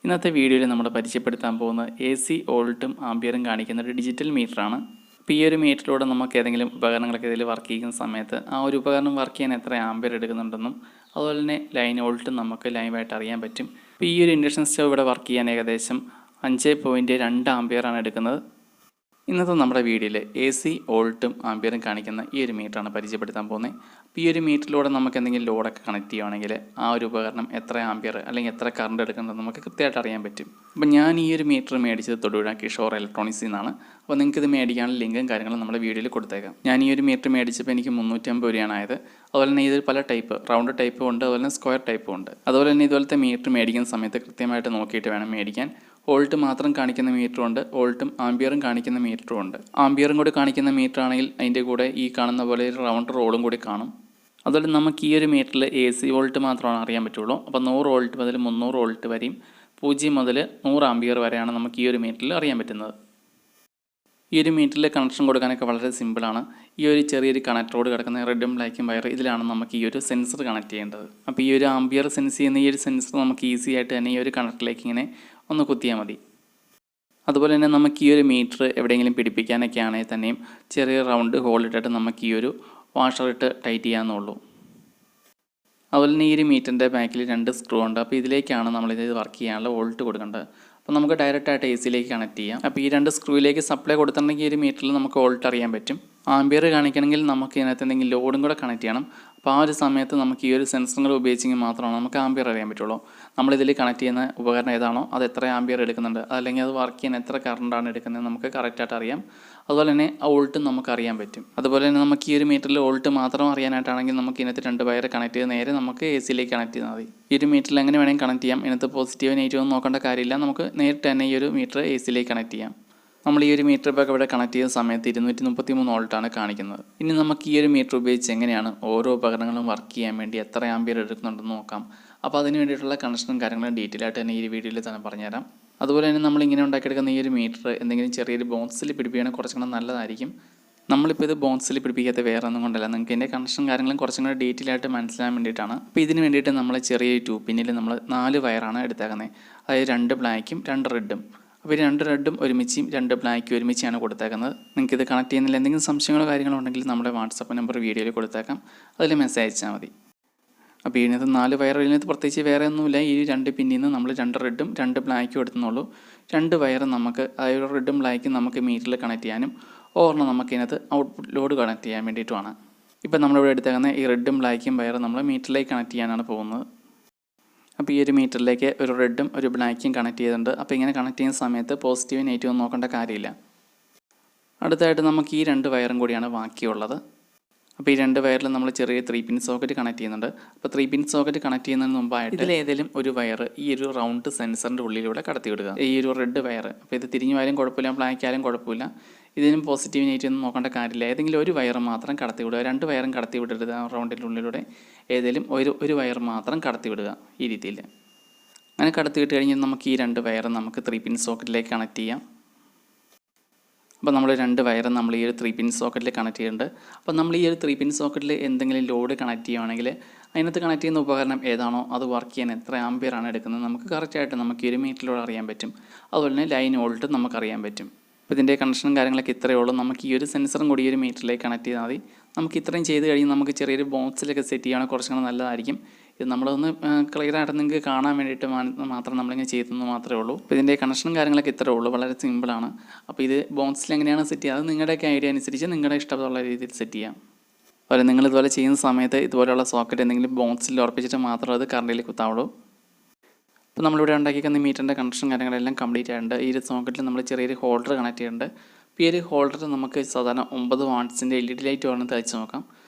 ഇന്നത്തെ വീഡിയോയിൽ നമ്മൾ പരിചയപ്പെടുത്താൻ പോകുന്ന AC വോൾട്ടും ആംപിയറും കാണിക്കുന്ന ഒരു ഡിജിറ്റൽ മീറ്ററാണ്. അപ്പോൾ ഈ ഒരു മീറ്ററിലൂടെ നമുക്ക് ഏതെങ്കിലും ഉപകരണങ്ങളൊക്കെ ഇതിൽ വർക്ക് ചെയ്യുന്ന സമയത്ത് ആ ഒരു ഉപകരണം വർക്ക് ചെയ്യാൻ എത്ര ആംപിയർ എടുക്കുന്നുണ്ടെന്നും അതുപോലെ തന്നെ ലൈൻ വോൾട്ടും നമുക്ക് ലൈവായിട്ട് അറിയാൻ പറ്റും. അപ്പോൾ ഈ ഒരു ഇൻഡക്ഷൻ സ്റ്റവ് ഇവിടെ വർക്ക് ചെയ്യാൻ ഏകദേശം 5.2 ആംപിയറാണ് എടുക്കുന്നത്. ഇന്നത്തെ നമ്മുടെ വീഡിയോയിൽ AC വോൾട്ടും ആംപിയറും കാണിക്കുന്ന ഈ ഒരു മീറ്ററാണ് പരിചയപ്പെടുത്താൻ പോകുന്നത്. അപ്പോൾ ഈ ഒരു മീറ്ററിലൂടെ നമുക്ക് എന്തെങ്കിലും ലോഡൊക്കെ കണക്ട് ചെയ്യുകയാണെങ്കിൽ ആ ഒരു ഉപകരണം എത്ര ആംപിയർ അല്ലെങ്കിൽ എത്ര കറണ്ട് എടുക്കുന്നത് നമുക്ക് കൃത്യമായിട്ട് അറിയാൻ പറ്റും. അപ്പോൾ ഞാൻ ഈ ഒരു മീറ്റർ മേടിച്ചത് തൊടുപുഴ കിഷോർ ഇലക്ട്രോണിക്സിൽ നിന്നാണ്. അപ്പോൾ നിങ്ങൾക്ക് ഇത് മേടിക്കാനുള്ള ലിങ്കും കാര്യങ്ങളും നമ്മുടെ വീഡിയോയിൽ കൊടുത്തേക്കാം. ഞാൻ ഈ ഒരു മീറ്റർ മേടിച്ചപ്പോൾ എനിക്ക് 350 രൂപയാണ് ആയത്. അതുപോലെ തന്നെ ഇതിൽ പല ടൈപ്പ്, റൗണ്ട് ടൈപ്പും ഉണ്ട്, അതുപോലെ തന്നെ സ്ക്വയർ ടൈപ്പും ഉണ്ട്. അതുപോലെ തന്നെ ഇതുപോലത്തെ മീറ്റർ മേടിക്കുന്ന സമയത്ത് കൃത്യമായിട്ട് നോക്കിയിട്ട് വേണം മേടിക്കാൻ. വോൾട്ട് മാത്രം കാണിക്കുന്ന മീറ്ററും ഉണ്ട്, വോൾട്ടും ആംപിയറും കാണിക്കുന്ന മീറ്ററും ഉണ്ട്. ആംപിയറും കൂടി കാണിക്കുന്ന മീറ്റർ ആണെങ്കിൽ അതിൻ്റെ കൂടെ ഈ കാണുന്ന പോലെ ഒരു റൗണ്ട് റോളും കൂടി കാണും. അതുപോലെ നമുക്ക് ഈ ഒരു മീറ്ററിൽ AC വോൾട്ട് മാത്രമാണ് അറിയാൻ പറ്റുള്ളൂ. അപ്പോൾ 100 വോൾട്ട് മുതൽ 300 വോൾട്ട് വരെയും 0 മുതൽ 100 ആംപിയർ വരെയാണ് നമുക്ക് ഈ ഒരു മീറ്ററിൽ അറിയാൻ പറ്റുന്നത്. ഈ ഒരു മീറ്ററിൽ കണക്ഷൻ കൊടുക്കാനൊക്കെ വളരെ സിമ്പിളാണ്. ഈ ഒരു ചെറിയൊരു കണക്ടറോട് കിടക്കുന്ന റെഡും ബ്ലാക്കും വയർ, ഇതിലാണ് നമുക്ക് ഈ ഒരു സെൻസർ കണക്ട് ചെയ്യേണ്ടത്. അപ്പോൾ ഈ ഒരു ആംപിയർ സെൻസ് ചെയ്യുന്ന ഈ ഒരു സെൻസർ നമുക്ക് ഈസി ആയിട്ട് തന്നെ ഈ ഒരു കണക്ടറിലേക്ക് ഇങ്ങനെ ഒന്ന് കുത്തിയാൽ മതി. അതുപോലെ തന്നെ നമുക്ക് ഈ ഒരു മീറ്റർ എവിടെയെങ്കിലും പിടിപ്പിക്കാനൊക്കെ ആണെങ്കിൽ തന്നെയും ചെറിയ റൗണ്ട് ഹോൾ ഇട്ടിട്ട് നമുക്ക് ഈ ഒരു വാഷർ ഇട്ട് ടൈറ്റ് ചെയ്യാമെന്നുള്ളൂ. അതുപോലെ തന്നെ ഈ ഒരു മീറ്ററിൻ്റെ ബാക്കിൽ 2 സ്ക്രൂ ഉണ്ട്. അപ്പോൾ ഇതിലേക്കാണ് നമ്മളിത് വർക്ക് ചെയ്യാനുള്ള വോൾട്ട് കൊടുക്കേണ്ടത്. അപ്പോൾ നമുക്ക് ഡയറക്റ്റായിട്ട് AC കണക്ട് ചെയ്യാം. അപ്പോൾ ഈ 2 സ്ക്രൂയിലേക്ക് സപ്ലൈ കൊടുത്തിട്ടുണ്ടെങ്കിൽ ഈ ഒരു മീറ്ററിൽ നമുക്ക് വോൾട്ട് അറിയാൻ പറ്റും. ആംപിയർ കാണിക്കണമെങ്കിൽ നമുക്ക് ഇതിനകത്ത് എന്തെങ്കിലും ലോഡും കൂടെ കണക്ട് ചെയ്യണം. അപ്പോൾ ആ ഒരു സമയത്ത് നമുക്ക് ഈ ഒരു സെൻസറുകൾ ഉപയോഗിച്ചെങ്കിൽ മാത്രമാണ് നമുക്ക് ആംപിയർ അറിയാൻ പറ്റുള്ളൂ. നമ്മളിതിൽ കണക്ട് ചെയ്യുന്ന ഉപകരണം ഏതാണോ അത് എത്ര ആംപിയർ എടുക്കുന്നുണ്ട്, അല്ലെങ്കിൽ അത് വർക്ക് ചെയ്യാൻ എത്ര കറണ്ടാണ് എടുക്കുന്നത് നമുക്ക് കറക്റ്റായിട്ട് അറിയാം. അതുപോലെ തന്നെ ആ വോൾട്ടും നമുക്ക് അറിയാൻ പറ്റും. അതുപോലെ തന്നെ നമുക്ക് ഈ ഒരു മീറ്ററിൽ വോൾട്ട് മാത്രം അറിയാനായിട്ടാണെങ്കിൽ നമുക്ക് ഇതിനകത്ത് 2 വയർ കണക്ട് ചെയ്ത് നേരെ നമുക്ക് AC കണക്ട് ചെയ്താൽ മതി. ഈ ഒരു മീറ്ററിൽ എങ്ങനെ വേണമെങ്കിൽ കണക്ട് ചെയ്യാം. ഇതിനകത്ത് പോസിറ്റീവ് നെഗറ്റീവ് ഒന്നും നോക്കേണ്ട കാര്യമില്ല. നമുക്ക് നേരിട്ട് തന്നെ ഈ ഒരു മീറ്റർ AC കണക്ട് ചെയ്യാം. നമ്മൾ ഈ ഒരു മീറ്റർ ഇപ്പോൾ ഇവിടെ കണക്ട് ചെയ്യുന്ന സമയത്ത് 233 വോൾട്ടാണ് കാണിക്കുന്നത്. ഇനി നമുക്ക് ഈ ഒരു മീറ്റർ ഉപയോഗിച്ച് എങ്ങനെയാണ് ഓരോ ഉപകരണങ്ങളും വർക്ക് ചെയ്യാൻ വേണ്ടി എത്ര ആംപിയർ എടുക്കുന്നുണ്ടെന്ന് നോക്കാം. അപ്പോൾ അതിന് വേണ്ടിയിട്ടുള്ള കണക്ഷനും കാര്യങ്ങളും ഡീറ്റെയിൽ ആയിട്ട് തന്നെ ഈ വീഡിയോയിൽ തന്നെ പറഞ്ഞുതരാം. അതുപോലെ തന്നെ നമ്മളിങ്ങനെ ഉണ്ടാക്കിയെടുക്കുന്ന ഈ ഒരു മീറ്റർ എന്തെങ്കിലും ചെറിയൊരു ബോക്സിൽ പിടിപ്പിക്കുകയാണെങ്കിൽ കുറച്ചും കൂടെ നല്ലതായിരിക്കും. നമ്മളിപ്പോൾ ഇത് ബോക്സിൽ പിടിപ്പിക്കാത്ത വേറെ ഒന്നും കൊണ്ടല്ല, നിങ്ങൾക്ക് ഇതിൻ്റെ കണക്ഷൻ കാര്യങ്ങളും കുറച്ചും കൂടെ ഡീറ്റെയിൽ ആയിട്ട് മനസ്സിലാൻ വേണ്ടിയിട്ടാണ്. അപ്പോൾ ഇതിന് വേണ്ടിയിട്ട് നമ്മൾ ചെറിയൊരു 2 പിന്നിൽ നമ്മൾ 4 വയറാണ് എടുത്തേക്കുന്നത്. അതായത് 2 ബ്ലാക്കും 2 റെഡും. അപ്പോൾ 2 റെഡും ഒരുമിച്ചും 2 ബ്ലാക്കും ഒരുമിച്ചാണ് കൊടുത്തേക്കുന്നത്. നിങ്ങൾക്ക് ഇത് കണക്ട് ചെയ്യുന്നതിൽ എന്തെങ്കിലും സംശയങ്ങളോ കാര്യങ്ങളോ ഉണ്ടെങ്കിൽ നമ്മുടെ വാട്സപ്പ് നമ്പർ വീഡിയോയിൽ കൊടുത്തേക്കാം, അതിൽ മെസ്സേജ് അയച്ചാൽ മതി. അപ്പോൾ ഇതിനകത്ത് 4 വയർ, ഇതിനകത്ത് പ്രത്യേകിച്ച് വേറെ ഒന്നുമില്ല. ഈ 2 പിന്നിൽ നിന്ന് നമ്മൾ 2 റെഡും 2 ബ്ലാക്കും എടുത്തുന്നുള്ളൂ. 2 വയർ നമുക്ക് അതായത് റെഡും ബ്ലാക്കും നമുക്ക് മീറ്ററിൽ കണക്ട് ചെയ്യാനും ഓർണം നമുക്ക് ഇതിനകത്ത് ഔട്ട്പുട്ട് ലോഡ് കണക്ട് ചെയ്യാൻ വേണ്ടിയിട്ടുമാണ്. ഇപ്പോൾ നമ്മളിവിടെ എടുത്തേക്കുന്ന ഈ റെഡും ബ്ലാക്കും വയർ നമ്മൾ മീറ്ററിലേക്ക് കണക്ട് ചെയ്യാനാണ് പോകുന്നത്. അപ്പോൾ ഈ ഒരു മീറ്ററിലേക്ക് ഒരു റെഡും ഒരു ബ്ലാക്കും കണക്ട് ചെയ്തിട്ടുണ്ട്. അപ്പോൾ ഇങ്ങനെ കണക്ട് ചെയ്യുന്ന സമയത്ത് പോസിറ്റീവ് നെഗറ്റീവ് ഒന്നും നോക്കേണ്ട കാര്യമില്ല. അടുത്തായിട്ട് നമുക്ക് ഈ 2 വയറും കൂടിയാണ് ബാക്കിയുള്ളത്. അപ്പോൾ ഈ 2 വയറിൽ നമ്മൾ ചെറിയ 3 പിൻ സോക്കറ്റ് കണക്ട് ചെയ്യുന്നുണ്ട്. അപ്പോൾ 3 പിൻ സോക്കറ്റ് കണക്ട് ചെയ്യുന്നതിന് മുമ്പായിട്ട് ഇതിലേതെങ്കിലും ഒരു വയർ ഈ ഒരു റൗണ്ട് സെൻസറിൻ്റെ ഉള്ളിലൂടെ കടത്തി വിടുക. ഈ ഒരു റെഡ് വയർ, അപ്പോൾ ഇത് തിരിഞ്ഞു പോയാലും കുഴപ്പമില്ല, ബ്ലാക്ക് ആയാലും കുഴപ്പമില്ല, ഇതിനും പോസിറ്റീവ് നെഗറ്റീവ് ഒന്നും നോക്കേണ്ട കാര്യമില്ല. ഏതെങ്കിലും ഒരു വയർ മാത്രം കടത്തി വിടുക. 2 വയറും കടത്തി വിടരുത്. ആ റൗണ്ടിൻ്റെ ഉള്ളിലൂടെ ഏതെങ്കിലും ഒരു വയർ മാത്രം കടത്തി വിടുക. ഈ രീതിയിൽ അങ്ങനെ കടത്തി വിട്ട് കഴിഞ്ഞാൽ നമുക്ക് ഈ 2 വയർ നമുക്ക് 3 പിൻ സോക്കറ്റിലേക്ക് കണക്ട് ചെയ്യാം. അപ്പോൾ നമ്മൾ 2 വയർ നമ്മൾ ഈ ഒരു 3 പിൻ സോക്കറ്റിൽ കണക്ട് ചെയ്യുന്നുണ്ട്. അപ്പോൾ നമ്മൾ ഈ ഒരു 3 പിൻ സോക്കറ്റിൽ എന്തെങ്കിലും ലോഡ് കണക്ട് ചെയ്യുകയാണെങ്കിൽ അതിനകത്ത് കണക്ട് ചെയ്യുന്ന ഉപകരണം ഏതാണോ അത് വർക്ക് ചെയ്യാൻ എത്ര ആംപിയറാണ് എടുക്കുന്നത് നമുക്ക് കറക്റ്റായിട്ട് നമുക്ക് ഈ ഒരു മീറ്ററിലൂടെ അറിയാൻ പറ്റും. അതുപോലെ തന്നെ ലൈൻ വോൾട്ട് നമുക്കറിയാൻ പറ്റും. അപ്പോൾ ഇതിൻ്റെ കണക്ഷനും കാര്യങ്ങളൊക്കെ ഇത്രയേ ഉള്ളൂ. നമുക്ക് ഈ ഒരു സെൻസറും കൂടി ഈ ഒരു മീറ്ററിലേക്ക് കണക്ട് ചെയ്താൽ മതി. നമുക്ക് ഇത്രയും ചെയ്ത് കഴിഞ്ഞ് നമുക്ക് ചെറിയൊരു ബോക്സിലൊക്കെ സെറ്റ് ചെയ്യുകയാണെങ്കിൽ കുറച്ചും കൂടെ നല്ലതായിരിക്കും. ഇത് നമ്മളൊന്ന് ക്ലിയറായിട്ട് നിങ്ങൾക്ക് കാണാൻ വേണ്ടിയിട്ട് മാത്രം നമ്മളിങ്ങനെ ചെയ്തെന്ന് മാത്രമേ ഉള്ളൂ. അപ്പോൾ ഇതിൻ്റെ കണക്ഷനും കാര്യങ്ങളൊക്കെ ഇത്രയേ ഉള്ളൂ, വളരെ സിമ്പിളാണ്. അപ്പോൾ ഇത് ബോക്സിൽ എങ്ങനെയാണ് സെറ്റ് ചെയ്യുക അത് നിങ്ങളുടെയൊക്കെ ഐഡിയ അനുസരിച്ച് നിങ്ങളുടെ ഇഷ്ടമുള്ള രീതിയിൽ സെറ്റ് ചെയ്യാം. അതുപോലെ നിങ്ങൾ ഇതുപോലെ ചെയ്യുന്ന സമയത്ത് ഇതുപോലെയുള്ള സോക്കറ്റ് എന്തെങ്കിലും ബോക്സിൽ ഉറപ്പിച്ചിട്ട് മാത്രമേ അത് കറണ്ടിൽ കുത്താവുള്ളൂ. അപ്പോൾ നമ്മളിവിടെ ഉണ്ടാക്കിക്കുന്ന മീറ്ററിൻ്റെ കണക്ഷൻ കാര്യങ്ങളെല്ലാം കംപ്ലീറ്റ് ആയിട്ടുണ്ട്. ഈ ഒരു സോക്കറ്റിൽ നമ്മൾ ചെറിയൊരു ഹോൾഡർ കണക്ട് ചെയ്യുന്നുണ്ട്. അപ്പോൾ ഈ ഒരു ഹോൾഡർ നമുക്ക് സാധാരണ 9 വാട്ട്സിൻ്റെ LED ലൈറ്റ് വേണം തെളിച്ച് നോക്കാം.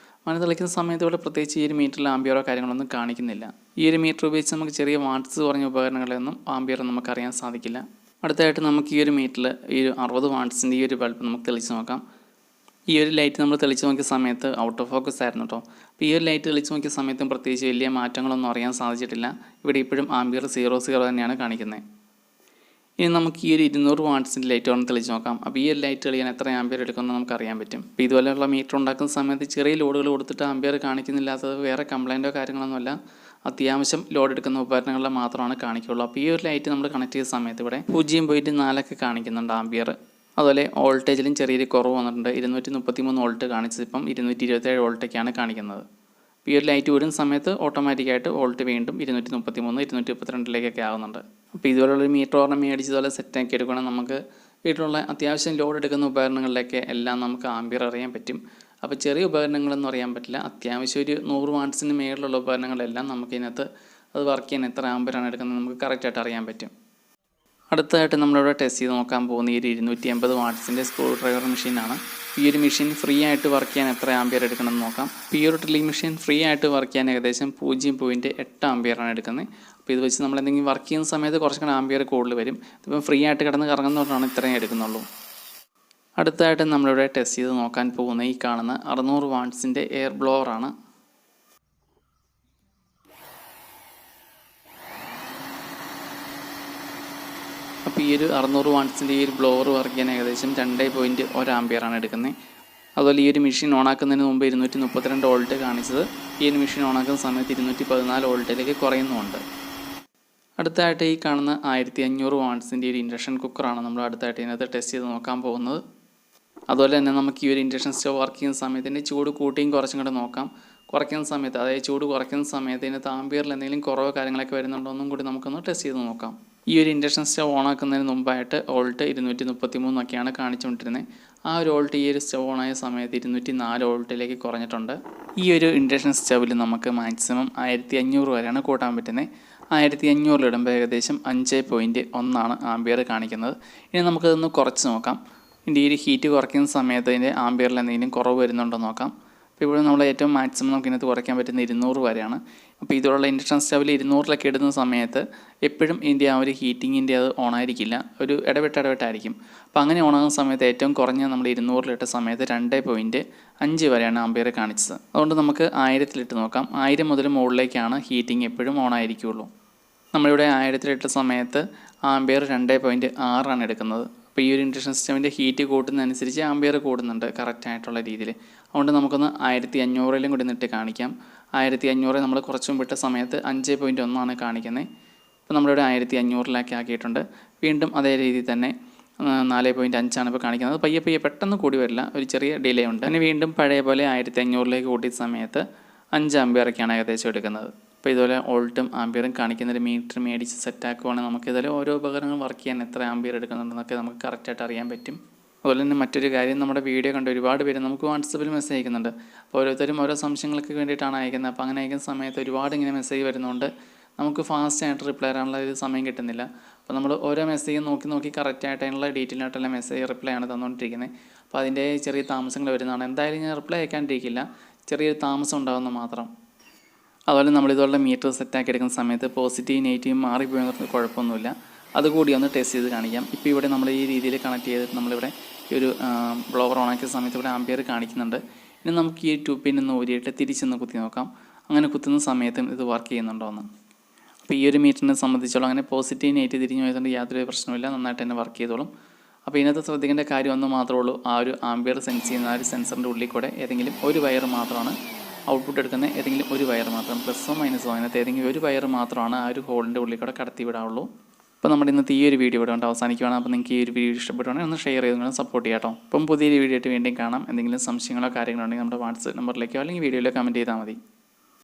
മഴ തെളിക്കുന്ന സമയത്ത് ഇവിടെ പ്രത്യേകിച്ച് ഈ ഒരു മീറ്ററിൽ ആംപിയറോ കാര്യങ്ങളൊന്നും കാണിക്കുന്നില്ല. ഈ ഒരു മീറ്റർ ഉപയോഗിച്ച് നമുക്ക് ചെറിയ വാട്ട്സ് കുറഞ്ഞ ഉപകരണങ്ങളൊന്നും ആംപിയർ നമുക്ക് അറിയാൻ സാധിക്കില്ല. അടുത്തായിട്ട് നമുക്ക് ഈ ഒരു മീറ്ററിൽ ഈ ഒരു 60 വാട്ട്സിൻ്റെ ഈ ഒരു ബൾബ് നമുക്ക് തെളിച്ച് നോക്കാം. ഈ ഒരു ലൈറ്റ് നമ്മൾ തെളിച്ച് നോക്കിയ സമയത്ത് ഔട്ട് ഓഫ് ഫോക്കസ് ആയിരുന്നു കേട്ടോ. അപ്പോൾ ഈ ഒരു ലൈറ്റ് തെളിച്ച് നോക്കിയ സമയത്തും പ്രത്യേകിച്ച് വലിയ മാറ്റങ്ങളൊന്നും അറിയാൻ സാധിച്ചിട്ടില്ല. ഇവിടെ ഇപ്പോഴും ആംപിയർ 0 തന്നെയാണ് കാണിക്കുന്നത്. ഇനി നമുക്ക് ഈ ഒരു 200 വാട്ട്സിൻ്റെ ലൈറ്റ് ഒന്ന് തെളിച്ച് നോക്കാം. അപ്പോൾ ഈ ഒരു ലൈറ്റ് തെളിയാൻ എത്ര ആംപിയർ എടുക്കുമെന്ന് നമുക്ക് അറിയാൻ പറ്റും. അപ്പോൾ ഇതുപോലെയുള്ള മീറ്റർ ഉണ്ടാക്കുന്ന സമയത്ത് ചെറിയ ലോഡുകൾ കൊടുത്തിട്ട് ആംപിയർ കാണിക്കുന്നില്ലാത്തത് വേറെ കംപ്ലൈൻറ്റോ കാര്യങ്ങളൊന്നുമല്ല, അത്യാവശ്യം ലോഡ് എടുക്കുന്ന ഉപകരണങ്ങളിൽ മാത്രമാണ് കാണിക്കുകയുള്ളൂ. അപ്പോൾ ഈ ഒരു ലൈറ്റ് നമ്മൾ കണക്ട് ചെയ്ത സമയത്ത് ഇവിടെ 0.4 കാണിക്കുന്നുണ്ട് ആംബിയർ. അതുപോലെ വോൾട്ടേജിലും ചെറിയൊരു കുറവ് വന്നിട്ടുണ്ട്. 233 വോൾട്ട് കാണിച്ചത് ഇപ്പം 227 വോൾട്ടൊക്കെയാണ് കാണിക്കുന്നത്. ഈ ഒരു ലൈറ്റ് വരുന്ന സമയത്ത് ഓട്ടോമാറ്റിക്കായിട്ട് വോൾട്ട് വീണ്ടും 233 232 ആകുന്നുണ്ട്. അപ്പോൾ ഇതുപോലുള്ളൊരു മീറ്റർ ഓർമ്മ മേടിച്ചതുപോലെ സെറ്റാക്കി എടുക്കുകയാണെങ്കിൽ നമുക്ക് വീട്ടിലുള്ള അത്യാവശ്യം ലോഡ് എടുക്കുന്ന ഉപകരണങ്ങളിലൊക്കെ എല്ലാം നമുക്ക് ആംബിയർ അറിയാൻ പറ്റും. അപ്പോൾ ചെറിയ ഉപകരണങ്ങളൊന്നും അറിയാൻ പറ്റില്ല. അത്യാവശ്യം ഒരു 100 വാട്ട്സിന് മേളിലുള്ള ഉപകരണങ്ങളെല്ലാം നമുക്കിതിനകത്ത് അത് വർക്ക് ചെയ്യാൻ എത്ര ആംബിയറാണ് എടുക്കുന്നത് നമുക്ക് കറക്റ്റായിട്ട് അറിയാൻ പറ്റും. അടുത്തതായിട്ട് നമ്മളിവിടെ ടെസ്റ്റ് ചെയ്ത് നോക്കാൻ പോകുന്ന ഈ ഒരു 250 വാട്ട്സിൻ്റെ സ്ക്രൂ ഡ്രൈവർ മെഷീനാണ്. ഈ ഒരു മെഷീൻ ഫ്രീ ആയിട്ട് വർക്ക് ചെയ്യാൻ എത്ര ആംബിയർ എടുക്കണമെന്ന് നോക്കാം. ഈ ഒരു ഡ്രില്ലിംഗ് മെഷീൻ ഫ്രീ ആയിട്ട് വർക്ക് ചെയ്യാൻ ഏകദേശം 0.8 ആംബിയറാണ് എടുക്കുന്നത്. അപ്പോൾ ഇത് വെച്ച് നമ്മൾ എന്തെങ്കിലും വർക്ക് ചെയ്യുന്ന സമയത്ത് കുറച്ചുകൂടെ ആംബിയർ കൂടുതൽ വരും. ഇതിപ്പം ഫ്രീ ആയിട്ട് കിടന്ന് കറങ്ങുന്നതുകൊണ്ടാണ് ഇത്രയും എടുക്കുന്നുള്ളൂ. അടുത്തതായിട്ട് നമ്മളിവിടെ ടെസ്റ്റ് ചെയ്ത് നോക്കാൻ പോകുന്ന ഈ കാണുന്ന 600 വാട്ട്സിൻ്റെ എയർ ബ്ലോവറാണ്. അപ്പോൾ ഈ ഒരു 600 വാട്ട്സിൻ്റെ ഈ ഒരു ബ്ലോവർ വർക്ക് ചെയ്യാൻ ഏകദേശം 2.1 ആംബിയറാണ് എടുക്കുന്നത്. അതുപോലെ ഈ ഒരു മെഷീൻ ഓണാക്കുന്നതിന് മുമ്പ് 232 വോൾട്ട് കാണിച്ചത് ഈ ഒരു മെഷീൻ ഓണാക്കുന്ന സമയത്ത് 214 വോൾട്ടിലേക്ക് കുറയുന്നുമുണ്ട്. അടുത്തായിട്ട് ഈ കാണുന്ന 1500 വാട്ട്സിൻ്റെ ഒരു ഇൻഡക്ഷൻ കുക്കറാണ് നമ്മൾ അടുത്തായിട്ട് ഇതിനകത്ത് ടെസ്റ്റ് ചെയ്ത് നോക്കാൻ പോകുന്നത്. അതുപോലെ തന്നെ നമുക്ക് ഈ ഒരു ഇൻഡക്ഷൻ സ്റ്റവ് വർക്ക് ചെയ്യുന്ന സമയത്തിൻ്റെ ചൂട് കൂട്ടിയും കുറച്ചും കൂടെ നോക്കാം. കുറയ്ക്കുന്ന സമയത്ത് അതായത് ചൂട് കുറയ്ക്കുന്ന സമയത്ത് ഇതിനകത്ത് ആംബിയറിൽ എന്തെങ്കിലും കുറവോ കാര്യങ്ങളൊക്കെ വരുന്നുണ്ടോ എന്നും കൂടി നമുക്കൊന്ന് ടെസ്റ്റ് ചെയ്ത് നോക്കാം. ഈ ഒരു ഇൻഡക്ഷൻ സ്റ്റവ് ഓണാക്കുന്നതിന് മുമ്പായിട്ട് വോൾട്ട് 233 ഒക്കെയാണ് കാണിച്ചുകൊണ്ടിരുന്നത്. ആ ഒരു വോൾട്ട് ഈ ഒരു സ്റ്റവ് ഓണായ സമയത്ത് 204 വോൾട്ടിലേക്ക് കുറഞ്ഞിട്ടുണ്ട്. ഈ ഒരു ഇൻഡക്ഷൻ സ്റ്റവിൽ നമുക്ക് മാക്സിമം 1500 വരെയാണ് കൂട്ടാൻ പറ്റുന്നത്. 1500 ഇടുമ്പോൾ ഏകദേശം 5.1 ആംബിയർ കാണിക്കുന്നത്. ഇനി നമുക്കതൊന്ന് കുറച്ച് നോക്കാം. ഇതിൻ്റെ ഈ ഒരു ഹീറ്റ് കുറയ്ക്കുന്ന സമയത്ത് ഇതിൻ്റെ ആംബിയറിൽ എന്തെങ്കിലും കുറവ് വരുന്നുണ്ടോ നോക്കാം. അപ്പോൾ ഇവിടെ നമ്മൾ ഏറ്റവും മാക്സിമം നമുക്ക് ഇതിനകത്ത് കുറയ്ക്കാൻ പറ്റുന്ന 200 വരെയാണ്. അപ്പോൾ ഇതുള്ള ഇൻഡക്ഷൻ സ്റ്റവിൽ 200 ഇടുന്ന സമയത്ത് എപ്പോഴും ഇതിൻ്റെ ആ ഒരു ഹീറ്റിങ്ങിൻ്റെ അത് ഓണായിരിക്കില്ല, ഒരു ഇടവിട്ടായിരിക്കും. അപ്പോൾ അങ്ങനെ ഓണാകുന്ന സമയത്ത് ഏറ്റവും കുറഞ്ഞ നമ്മൾ 200 സമയത്ത് 2.5 വരെയാണ് ആംബിയർ കാണിച്ചത്. അതുകൊണ്ട് നമുക്ക് 1000 നോക്കാം. 1000 മുതൽ മുകളിലേക്കാണ് ഹീറ്റിംഗ് എപ്പോഴും ഓണായിരിക്കുള്ളൂ. നമ്മളിവിടെ 1000 സമയത്ത് ആംബിയർ 2.6 എടുക്കുന്നത്. അപ്പോൾ ഈ ഒരു ഇൻഡക്ഷൻ സിസ്റ്റമിൻ്റെ ഹീറ്റ് കൂട്ടുന്നതനുസരിച്ച് ആംബിയർ കൂടുന്നുണ്ട് കറക്റ്റായിട്ടുള്ള രീതിയിൽ. അതുകൊണ്ട് നമുക്കൊന്ന് 1500 കൂടി നിട്ട് കാണിക്കാം. 1500 നമ്മൾ കുറച്ച് മുമ്പിട്ട സമയത്ത് 5.1 കാണിക്കുന്നത്. ഇപ്പോൾ നമ്മളിവിടെ 1500 ആക്കിയിട്ടുണ്ട്. വീണ്ടും അതേ രീതിയിൽ തന്നെ 4.5 ഇപ്പോൾ കാണിക്കുന്നത്. പയ്യെ പെട്ടെന്ന് കൂടി വരില്ല, ഒരു ചെറിയ ഡിലേ ഉണ്ട്. പിന്നെ വീണ്ടും പഴയ പോലെ 1500 കൂട്ടിയ സമയത്ത് 5 ആംബിയറൊക്കെയാണ് ഏകദേശം എടുക്കുന്നത്. അപ്പോൾ ഇതുപോലെ വോൾട്ടും ആംബിയറും കാണിക്കുന്നൊരു മീറ്റർ മേടിച്ച് സെറ്റാക്കുവാണെങ്കിൽ നമുക്ക് ഇതുപോലെ ഓരോ ഉപകരണങ്ങൾ വർക്ക് ചെയ്യാൻ എത്ര ആംബിയർ എടുക്കുന്നുണ്ടെന്നൊക്കെ നമുക്ക് കറക്റ്റായിട്ട് അറിയാൻ പറ്റും. അതുപോലെ തന്നെ മറ്റൊരു കാര്യം, നമ്മുടെ വീഡിയോ കണ്ട് ഒരുപാട് പേര് നമുക്ക് വാട്സപ്പിൽ മെസ്സേജ് അയക്കുന്നുണ്ട്. അപ്പോൾ ഓരോരുത്തരും ഓരോ സംശയങ്ങൾക്ക് വേണ്ടിയിട്ടാണ് അയക്കുന്നത്. അപ്പോൾ അങ്ങനെ അയക്കുന്ന സമയത്ത് ഒരുപാട് ഇങ്ങനെ മെസ്സേജ് വരുന്നതുകൊണ്ട് നമുക്ക് ഫാസ്റ്റായിട്ട് റിപ്ലൈ ചെയ്യാനുള്ള ഒരു സമയം കിട്ടുന്നില്ല. അപ്പോൾ നമ്മൾ ഓരോ മെസ്സേജും നോക്കി കറക്റ്റായിട്ട് അതിനുള്ള ഡീറ്റെയിൽ ആയിട്ടുള്ള മെസ്സേജ് റിപ്ലൈ ആണ് തന്നുകൊണ്ടിരിക്കുന്നത്. അപ്പോൾ അതിൻ്റെ ചെറിയ താമസങ്ങൾ വരുന്നതാണ്. എന്തായാലും ഞാൻ റിപ്ലൈ അയക്കാണ്ടിരിക്കില്ല, ചെറിയൊരു താമസം ഉണ്ടാകുന്ന മാത്രം. അതുപോലെ നമ്മളിതുള്ള മീറ്റർ സെറ്റാക്കി എടുക്കുന്ന സമയത്ത് പോസിറ്റീവ് നെഗറ്റീവ് മാറിപ്പോയെന്ന് കുഴപ്പമൊന്നുമില്ല. അതുകൂടി ഒന്ന് ടെസ്റ്റ് ചെയ്ത് കാണിക്കാം. ഇപ്പോൾ ഇവിടെ നമ്മൾ ഈ രീതിയിൽ കണക്ട് ചെയ്തിട്ട് നമ്മളിവിടെ ഈ ഒരു ബ്ലോവർ ഓണാക്കിയ സമയത്ത് ഇവിടെ ആംബിയർ കാണിക്കുന്നുണ്ട്. ഇനി നമുക്ക് ഈ 2 പിൻ ഒന്ന് ഊരിയിട്ട് തിരിച്ചൊന്ന് കുത്തി നോക്കാം. അങ്ങനെ കുത്തുന്ന സമയത്തും ഇത് വർക്ക് ചെയ്യുന്നുണ്ടോ എന്ന്. അപ്പോൾ ഈ ഒരു മീറ്ററിനെ സംബന്ധിച്ചോളം അങ്ങനെ പോസിറ്റീവ് നെഗറ്റീവ് തിരിഞ്ഞു പോയതുകൊണ്ട് യാതൊരു പ്രശ്നമില്ല, നന്നായിട്ട് തന്നെ വർക്ക് ചെയ്തോളും. അപ്പോൾ ഇതിനകത്ത് ശ്രദ്ധിക്കേണ്ട കാര്യം ഒന്ന് മാത്രമേ ഉള്ളൂ, ആ ഒരു ആംബിയർ സെൻസ് ചെയ്യുന്ന ആ ഒരു സെൻസറിൻ്റെ ഉള്ളിൽ കൂടെ ഏതെങ്കിലും ഒരു വയർ മാത്രമാണ് ഔട്ട്പുട്ട് എടുക്കുന്ന, ഏതെങ്കിലും ഒരു വയർ മാത്രം, പ്ലസ്സോ മൈനസോ അതിനകത്ത് ഏതെങ്കിലും ഒരു വയർ മാത്രമാണ് ആ ഒരു ഹോളിൻ്റെ ഉള്ളിൽ കൂടെ കടത്തി വിടാവുള്ളൂ. അപ്പോൾ നമ്മുടെ ഇന്നത്തെ ഈ ഒരു വീഡിയോ ഇവിടെ കൊണ്ട് അവസാനിക്കുകയാണ്. അപ്പോൾ നിങ്ങൾക്ക് ഈ ഒരു വീഡിയോ ഇഷ്ടപ്പെട്ടുവാണെങ്കിൽ ഒന്ന് ഷെയർ ചെയ്ത് സപ്പോർട്ട് ചെയ്യാം കേട്ടോ. അപ്പം പുതിയൊരു വീഡിയോ ആയിട്ട് വീണ്ടും കാണാം. എന്തെങ്കിലും സംശയങ്ങളോ കാര്യങ്ങളോ ഉണ്ടെങ്കിൽ നമ്മുടെ വാട്സപ്പ് നമ്പറിലേക്കോ അല്ലെങ്കിൽ വീഡിയോയിലോ കമൻറ്റ് ചെയ്താൽ മതി.